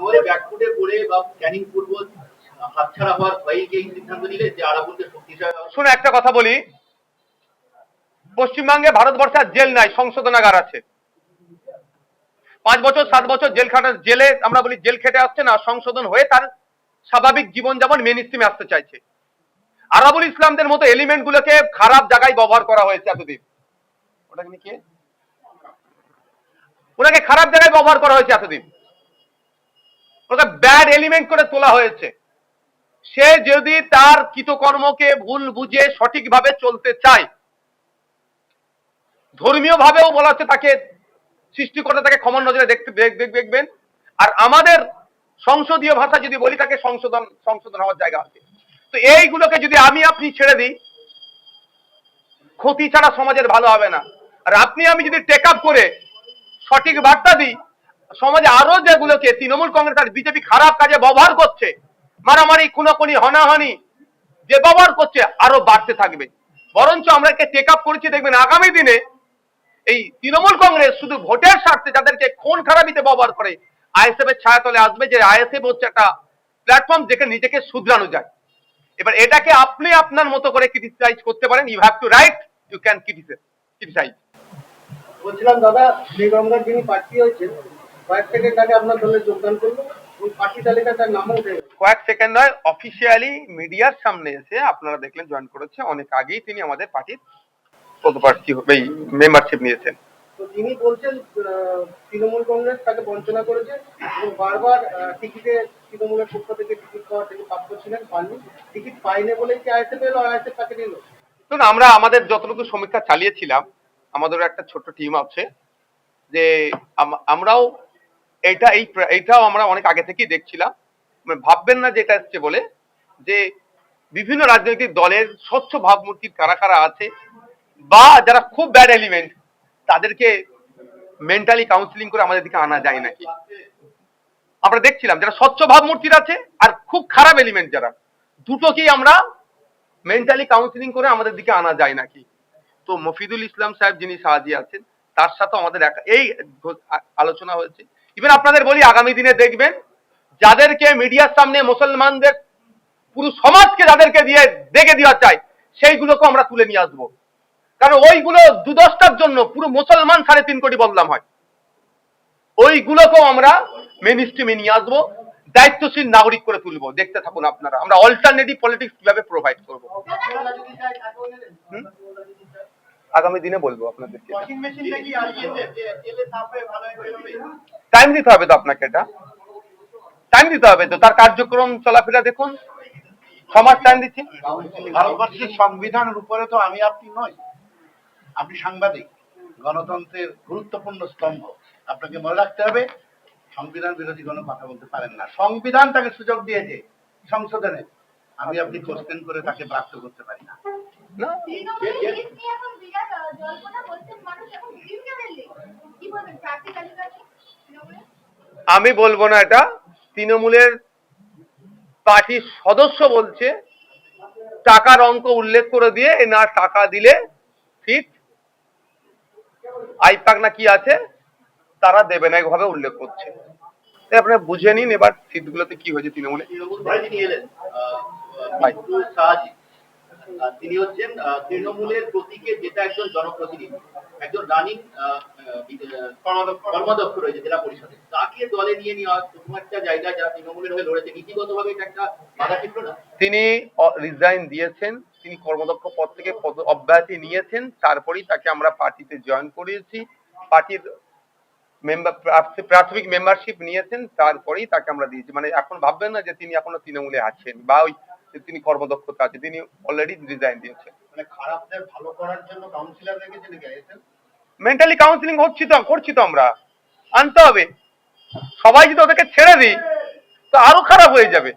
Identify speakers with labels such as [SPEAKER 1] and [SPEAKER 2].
[SPEAKER 1] একেবারে ব্যাকফুটে পড়ে বা ক্যানিং পূর্ব হাতছাড়া হওয়ার ভয়ে এই সিদ্ধান্ত নিলে যে আরাবুলকে শক্তিশালী।
[SPEAKER 2] শুনে একটা কথা বলি, পশ্চিমবঙ্গে ভারতবর্ষে আর জেল নাই, সংশোধনাগার আছে। 5 বছর 7 বছর জেলে আমরা বলি জেল খেটে আসছে না, সংশোধন হয়ে তার স্বাভাবিক জীবনযাপন মেন স্ট্রিমে আসতে চাইছে। আরাবুল ইসলামদের মতো এলিমেন্ট গুলোকে খারাপ জায়গায় ব্যবহার করা হয়েছে এতদিন। ওনাকে খারাপ জায়গায় ব্যবহার করা হয়েছে এতদিন, ওকে ব্যাড এলিমেন্ট করে তোলা হয়েছে। সে যদি তার কৃতকর্মকে ভুল বুঝে সঠিকভাবে চলতে চায়, ধর্মীয় ভাবেও বলা হচ্ছে তাকে সৃষ্টিকর্তা তাকে ক্ষমার নজরে দেখবেন। আর আমাদের সংসদীয় ভাষা যদি বলি, তাকে সংশোধন হওয়ার জায়গা আছে। তো এইগুলোকে যদি আমি আপনি ছেড়ে দিই, ক্ষতি ছাড়া সমাজের ভালো হবে না। আর আপনি আমি যদি টেক আপ করে সঠিক বার্তা দিই, সমাজে আরো যেগুলোকে তৃণমূল কংগ্রেস আর বিজেপি খারাপ কাজে ব্যবহার করছে, মারামারি খুনোখুনি হনাহনি যে ব্যবহার করছে, আরো বাড়তে থাকবে। বরঞ্চ আমরা একে টেক আপ করেছি, দেখবেন আগামী দিনে এই তৃণমূল কংগ্রেস শুধু ভোটের স্বার্থে যাদেরকে খুন খারাপিতে ব্যবহার করে, আইএসএফ এর ছায়াতলে আসবে, যে আইএসএফ হচ্ছে একটা প্ল্যাটফর্ম যেখানে নিজেকে শুধরানো যায়। এবার এটাকে আপনি আপনার মতো করে ক্রিটিসাইজ করতে পারেন। You have to right, you can criticize.
[SPEAKER 3] বলছিলাম দাদা, শ্রীগঙ্গার যিনি প্রার্থী হয়েছেন, কয়েক সেকেন্ড আগে আপনার দলে যোগদান করলো, ওই প্রার্থী তালিকা তার নামও উঠে গেছে।
[SPEAKER 2] কয়েক সেকেন্ড নয়, অফিসিয়ালি মিডিয়ার সামনে এসে আপনারা দেখলেন জয়েন করেছে। অনেক আগেই তিনি আমাদের পার্টির পদপ্রার্থী মেম্বারশিপ নিয়েছেন।
[SPEAKER 3] তো তিনি বলছেন তৃণমূল কংগ্রেস তাকে বঞ্চনা করেছে এবং বারবার টিকিটে তৃণমূলের পক্ষ থেকে টিকিট পাওয়ার থেকে প্রাপ্ত ছিলেন, পাননি। টিকিট পাইনি বলেই কি আইএসএফ এলো, আইএসএফ তাকে নিল?
[SPEAKER 2] দেখুন, আমরা আমাদের যতটুকু সমীক্ষা চালিয়েছিলাম, আমাদেরও একটা ছোট্ট টিম আছে, যে আমরাও এইটাও আমরা অনেক আগে থেকেই দেখছিলাম। ভাববেন না যে এটা এসছে বলে, যে বিভিন্ন রাজনৈতিক দলের স্বচ্ছ ভাবমূর্তির কারা কারা আছে, বা যারা খুব ব্যাড এলিমেন্ট, তাদেরকে মেন্টালি কাউন্সিলিং করে আমাদের দিকে আনা যায় নাকি। আমরা দেখছিলাম যারা স্বচ্ছ ভাবমূর্তির আছে আর খুব খারাপ এলিমেন্ট যারা, দুটোকেই আমরা মেন্টালি কাউন্সিলিং করে আমাদের দিকে আনা যায় নাকি। তো মফিদুল ইসলাম সাহেব যিনি সাহায্যে আছেন, তার সাথে আমাদের এই আলোচনা হয়েছে। ইভেন আপনাদের বলি, আগামী দিনে দেখবেন যাদেরকে মিডিয়ার সামনে মুসলমানদের পুরো সমাজকে যাদেরকে দিয়ে দেখে দেওয়া চাই, সেইগুলোকে আমরা তুলে নিয়ে আসবো। কারণ ওইগুলো 2-10টার জন্য পুরো মুসলমান 3.5 কোটি বদনাম হয়। ওইগুলোকেও আমরা মেইন স্ট্রিমে নিয়ে আসবো, দায়িত্বশীল নাগরিক করে তুলবো। দেখতে থাকুন আপনারা, আমরা অল্টারনেটিভ পলিটিক্স কিভাবে প্রোভাইড করবো আগামী দিনে বলবো আপনাদেরকে। টাইম দিতে হবে তো আপনাকে, এটা টাইম দিতে হবে তো। তার কার্যক্রম চলাফেরা দেখুন, 6 মাস টাইম দিচ্ছি।
[SPEAKER 4] ভারতবর্ষের সংবিধানের উপরে তো আমি আপনি নই, আপনি সাংবাদিক, গণতন্ত্রের গুরুত্বপূর্ণ স্তম্ভ। আপনাকে মনে রাখতে হবে, সংবিধান বিরোধী কোনো কথা বলতে পারেন না। সংবিধান তাকে সুযোগ দিয়েছে সংশোধনে, আমি আপনি কোশ্চেন করে তাকে বাধ্য করতে পারি না।
[SPEAKER 2] আমি বলবো না এটা, তৃণমূলের পার্টির সদস্য বলছে, টাকার অঙ্ক উল্লেখ করে দিয়ে না টাকা দিলে সিট আইপাক না কি আছে তারা দেবে না, এইভাবে উল্লেখ করছে। আপনারা বুঝে নিন এবার সিটগুলোতে কি হয়েছে তৃণমূলে।
[SPEAKER 1] তিনি হচ্ছেন তৃণমূলের প্রতীকে যেটা একজন জনপ্রতিনিধি, একজন রানিং কর্মদক্ষ রয়েছে জেলা পরিষদে, তাকে দলে নিয়ে নেওয়া প্রথম একটা জায়গা যারা তৃণমূলের হয়ে লড়েছে, নীতিগতভাবে এটা একটা বাধা ছিল না?
[SPEAKER 2] তিনি রিজাইন দিয়েছেন, তিনি কর্মদক্ষ পদ থেকে অব্যাহতি নিয়েছেন, তারপরেই তাকে আমরা পার্টিতে জয়েন করিয়েছি। পার্টির প্রাথমিক মেম্বারশিপ নিয়েছেন, তারপরেই তাকে আমরা দিয়েছি। মানে এখন ভাববেন না যে তিনি এখনো তৃণমূলে আছেন বা ওই তিনি কর্মদক্ষতা আছে, তিনি অলরেডি রিজাইন দিয়েছেন।
[SPEAKER 4] মানে খারাপদের ভালো করার জন্য কাউন্সিলর রেখেছেন নাকি?
[SPEAKER 2] মেন্টালি কাউন্সিলিং করছি তো আমরা, আনতে হবে। সবাই যদি ওদেরকে ছেড়ে দিই তো আরো খারাপ হয়ে যাবে।